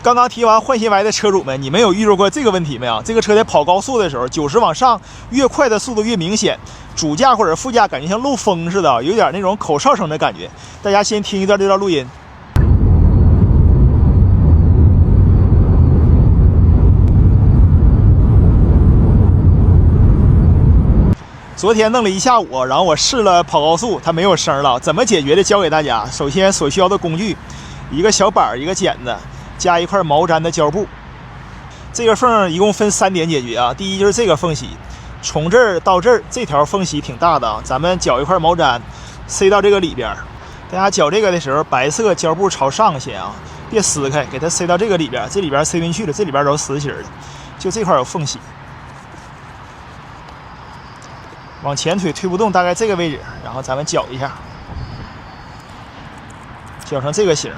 刚刚提完换新歪的车主们，你们有遇到过这个问题没有？这个车在跑高速的时候，90往上，越快的速度越明显，主驾或者副驾感觉像漏风似的，有点那种口哨声的感觉。大家先听一段这段录音。昨天弄了一下午，然后我试了跑高速，它没有声了。怎么解决的？教给大家。首先所需要的工具，一个小板，一个剪子。加一块毛毡的胶布，这个缝一共分3点解决啊。第一就是这个缝隙，从这儿到这儿这条缝隙挺大的啊，咱们绞一块毛毡塞到这个里边。大家绞这个的时候，白色胶布朝上先啊，别撕开，给它塞到这个里边，这里边塞进去了，这里边都是实心的，就这块有缝隙。往前推不动，大概这个位置，然后咱们绞一下，绞成这个形。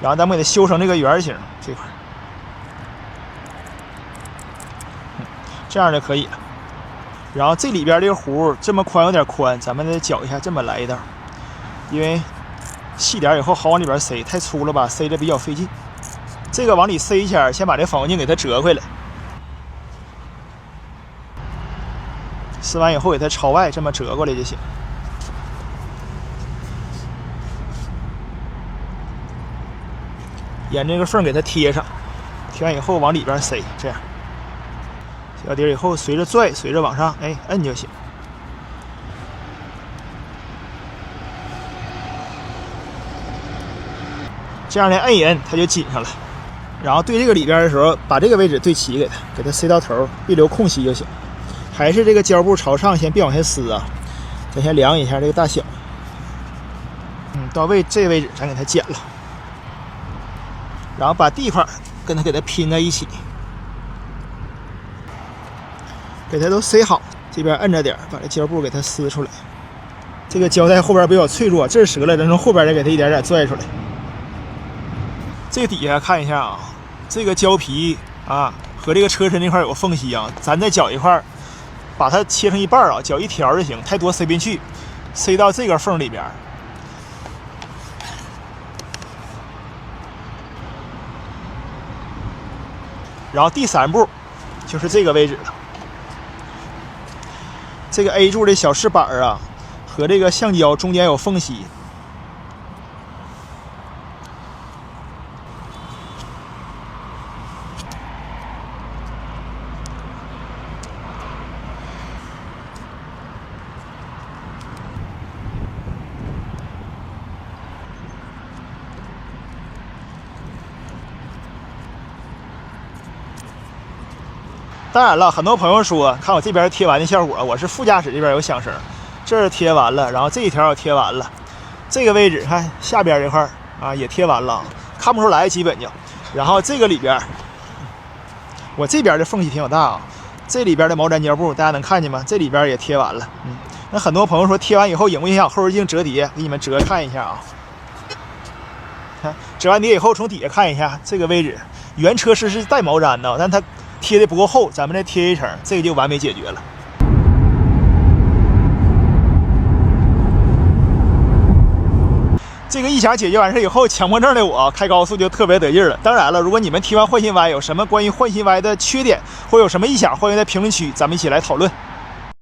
然后咱们给它修成这个圆形这块，这样就可以了。然后这里边这个弧这么宽有点宽，咱们得绞一下，这么来一道，因为细点以后好往里边塞，太粗了吧，塞的比较费劲。这个往里塞前，先把这反光镜给它折回来，撕完以后给它朝外这么折过来就行。沿这个缝给它贴上，贴完以后往里边塞，这样小底以后随着拽，随着往上，哎，摁就行。这样的摁一摁，它就紧上了。然后对这个里边的时候，把这个位置对齐，给它塞到头，别留空隙就行。还是这个胶布朝上，先别往下撕啊。咱先量一下这个大小，到这位置咱给它剪了。然后把地块跟它给它拼在一起，给它都塞好。这边摁着点，把这胶布给它撕出来。这个胶带后边比较脆弱，这儿折了，咱从后边再给它一点点拽出来。这底下看一下啊，这个胶皮啊和这个车身这块有个缝隙啊，咱再绞一块，把它切成一半啊，绞一条就行，太多塞不进去，塞到这个缝里边。然后第3步就是这个位置了，这个 A 柱的小饰板啊和这个橡胶中间有缝隙，当然了，很多朋友说看我这边贴完的效果，我是副驾驶这边有响声，这儿贴完了，然后这一条也贴完了，这个位置看下边这块啊也贴完了，看不出来基本就。然后这个里边，我这边的缝隙挺有大啊，这里边的毛毡胶布大家能看见吗？这里边也贴完了。那很多朋友说贴完以后影不影响后视镜折叠？给你们折看一下啊。看折完叠以后，从底下看一下这个位置，原车是带毛毡的，但它贴的不够厚，咱们再贴一层，这个就完美解决了。这个一想解决完事以后，强迫症的我开高速就特别得劲了。当然了，如果你们提完换新歪有什么关于换新歪的缺点，或有什么异响，欢迎在评论区咱们一起来讨论。